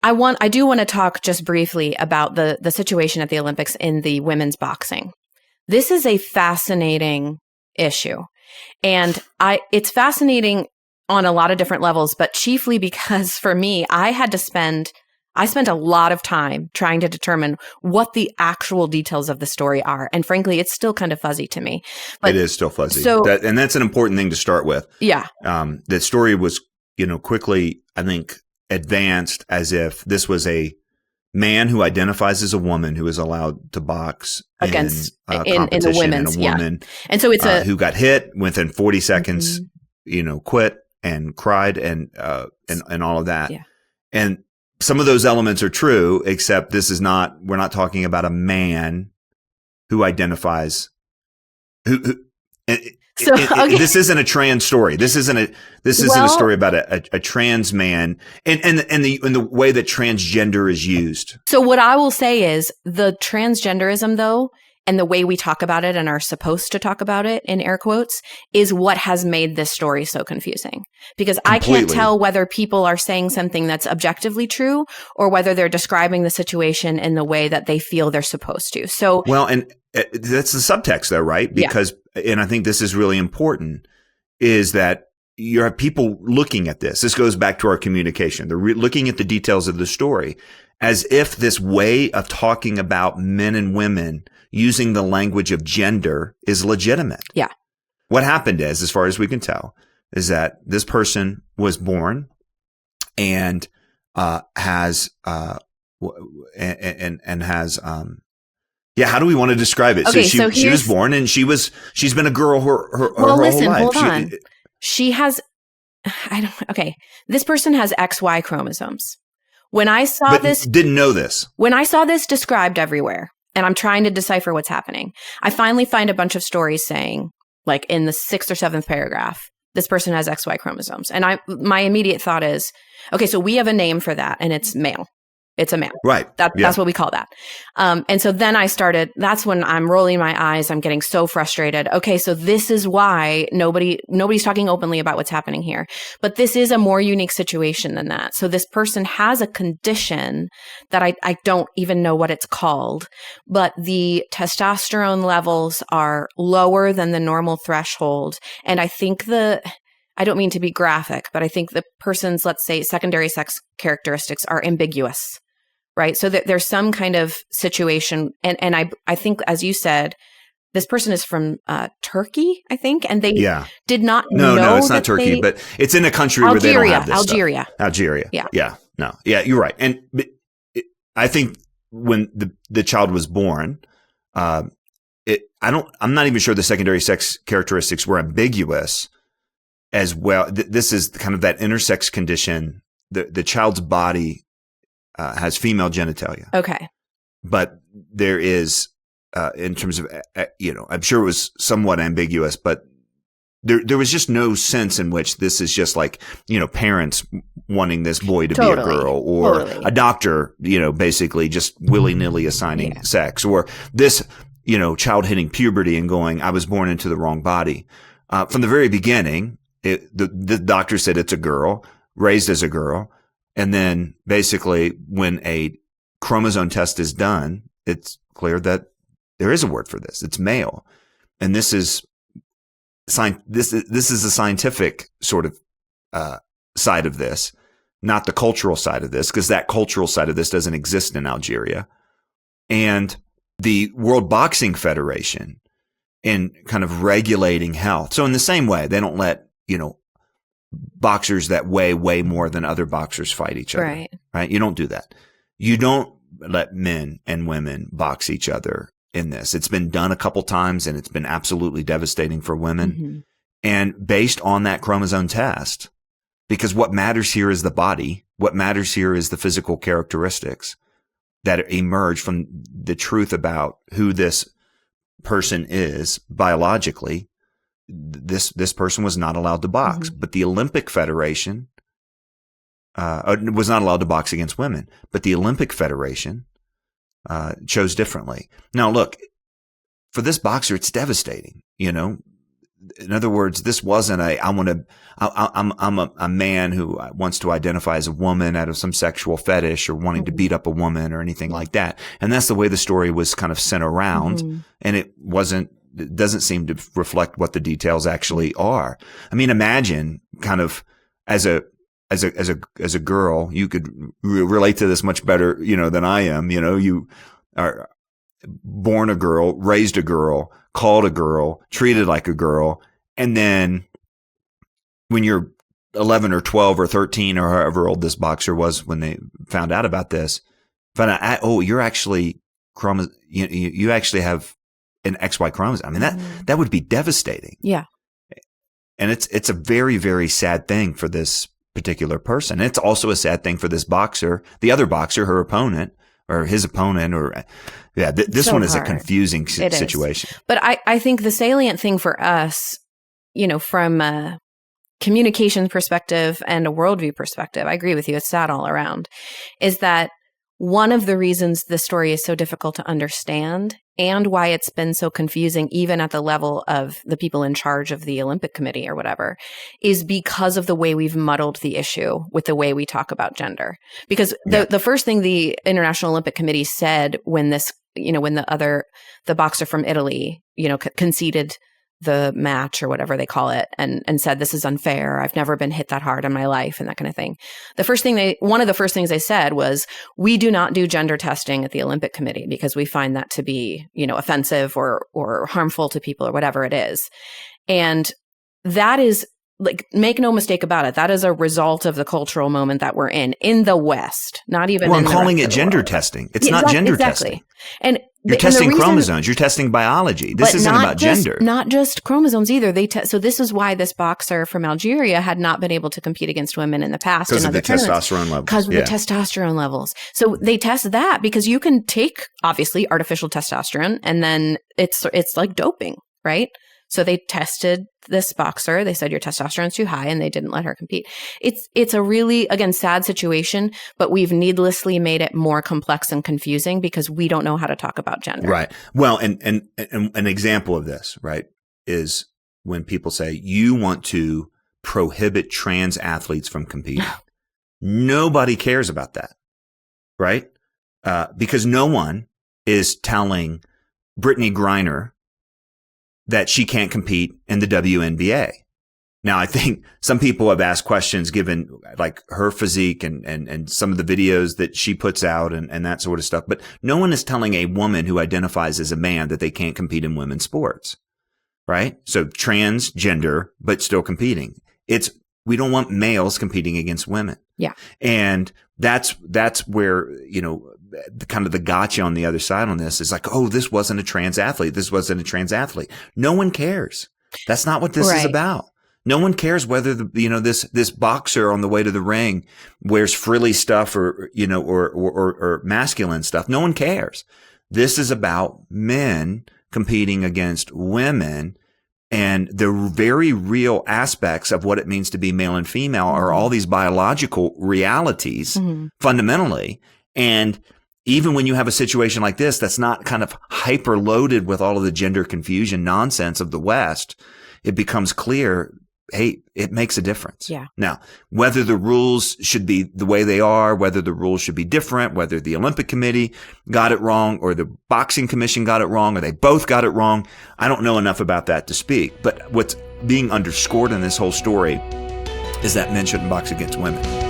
I do want to talk just briefly about the situation at the Olympics in the women's boxing. This is a fascinating issue. And it's fascinating on a lot of different levels, but chiefly because for me, I spent a lot of time trying to determine what the actual details of the story are. And frankly, it's still kind of fuzzy to me. But, it is still fuzzy. And that's an important thing to start with. Yeah. The story was, quickly, I think, advanced as if this was a man who identifies as a woman who is allowed to box against in the women's, and a woman. Yeah. And so it's who got hit within 40 seconds, quit and cried and all of that. Yeah. And some of those elements are true, except we're not talking about a man who identifies this isn't a trans story. This isn't a story about a trans man and the way that transgender is used. So what I will say is the transgenderism, though, and the way we talk about it and are supposed to talk about it in air quotes is what has made this story so confusing. Because I can't tell whether people are saying something that's objectively true or whether they're describing the situation in the way that they feel they're supposed to. So, well, and that's the subtext though, right? Because, and I think this is really important, is that you have people looking at this. This goes back to our communication. They're looking at the details of the story as if this way of talking about men and women using the language of gender is legitimate. Yeah. What happened is, as far as we can tell, is that this person was born and has how do we want to describe it? Okay, so she was born and she's been a girl her whole life. Hold on. She has, this person has XY chromosomes. When I saw this, didn't know this. When I saw this described everywhere, and I'm trying to decipher what's happening, I finally find a bunch of stories saying, like in the 6th or 7th paragraph, this person has XY chromosomes. And my immediate thought is, okay, so we have a name for that, and it's male. It's a male. Right. That's what we call that. And so then that's when I'm rolling my eyes. I'm getting so frustrated. Okay, so this is why nobody's talking openly about what's happening here. But this is a more unique situation than that. So this person has a condition that I don't even know what it's called, but the testosterone levels are lower than the normal threshold. And I think I don't mean to be graphic, but I think the person's, let's say, secondary sex characteristics are ambiguous, right? So that there's some kind of situation. And I think, as you said, this person is from Turkey, I think, and they did not know. No, it's not Turkey, but it's in a country where they don't have this Algeria. Stuff. Algeria. Yeah. Yeah. No. Yeah, you're right. And I think when the child was born, I'm not even sure the secondary sex characteristics were ambiguous as well. This is kind of that intersex condition. The child's body has female genitalia. Okay. But there is, in terms of, I'm sure it was somewhat ambiguous, but there was just no sense in which this is just like, parents wanting this boy to be a girl, or a doctor, basically just willy-nilly assigning sex, or this, child hitting puberty and going, I was born into the wrong body. From the very beginning, the doctor said it's a girl, raised as a girl. And then basically when a chromosome test is done, it's clear that there is a word for this. It's male. And this is this is a scientific sort of side of this, not the cultural side of this, because that cultural side of this doesn't exist in Algeria. And the World Boxing Federation, in kind of regulating health. So in the same way, they don't let, boxers that weigh way more than other boxers fight each other. Right? You don't do that. You don't let men and women box each other in this. It's been done a couple times and it's been absolutely devastating for women. Mm-hmm. And based on that chromosome test, because what matters here is the body, what matters here is the physical characteristics that emerge from the truth about who this person is biologically. This person was not allowed to box, but the Olympic Federation was not allowed to box against women, but the Olympic Federation chose differently. Now, look, for this boxer, it's devastating. in other words, this wasn't I'm a man who wants to identify as a woman out of some sexual fetish or wanting to beat up a woman or anything like that. And that's the way the story was kind of sent around. And it doesn't seem to reflect what the details actually are. I mean, imagine kind of as a girl, you could relate to this much better, than I am. You are born a girl, raised a girl, called a girl, treated like a girl. And then when you're 11 or 12 or 13 or however old this boxer was when they found out about this, you're actually you actually have an XY chromosome. I mean, that would be devastating. Yeah. And it's a very, very sad thing for this particular person. It's also a sad thing for this boxer, the other boxer, her opponent or his opponent, this so one is hard. A confusing situation. But I think the salient thing for us, from a communication perspective and a worldview perspective, I agree with you, it's sad all around, is that one of the reasons the story is so difficult to understand and why it's been so confusing, even at the level of the people in charge of the Olympic Committee or whatever, is because of the way we've muddled the issue with the way we talk about gender. Because the first thing the International Olympic Committee said when the boxer from Italy, conceded the match or whatever they call it and said, this is unfair. I've never been hit that hard in my life and that kind of thing. One of the first things they said was, we do not do gender testing at the Olympic Committee because we find that to be, offensive or harmful to people or whatever it is. And that is, like, make no mistake about it, that is a result of the cultural moment that we're in the West, not even I'm calling it gender testing. It's not gender testing. And you're testing chromosomes. You're testing biology. This isn't about gender. Not just chromosomes either. So this is why this boxer from Algeria had not been able to compete against women in the past. Because of the testosterone levels. Because of the testosterone levels. So they test that because you can take, obviously, artificial testosterone, and then it's like doping, right? So they tested this boxer. They said, your testosterone's too high, and they didn't let her compete. It's a really, again, sad situation, but we've needlessly made it more complex and confusing because we don't know how to talk about gender. Right. Well, and an example of this, right, is when people say, you want to prohibit trans athletes from competing. Nobody cares about that, right? Because no one is telling Brittany Griner that she can't compete in the WNBA. Now, I think some people have asked questions given like her physique and some of the videos that she puts out and that sort of stuff. But no one is telling a woman who identifies as a man that they can't compete in women's sports, right? So transgender, but still competing. We don't want males competing against women. Yeah. And that's where, kind of the gotcha on the other side on this is like, oh, this wasn't a trans athlete. This wasn't a trans athlete. No one cares. That's not what this is about. No one cares whether this boxer on the way to the ring wears frilly stuff or masculine stuff. No one cares. This is about men competing against women. And the very real aspects of what it means to be male and female are all these biological realities fundamentally. And even when you have a situation like this, that's not kind of hyper loaded with all of the gender confusion nonsense of the West, it becomes clear, hey, it makes a difference. Yeah. Now, whether the rules should be the way they are, whether the rules should be different, whether the Olympic Committee got it wrong or the Boxing Commission got it wrong or they both got it wrong, I don't know enough about that to speak. But what's being underscored in this whole story is that men shouldn't box against women.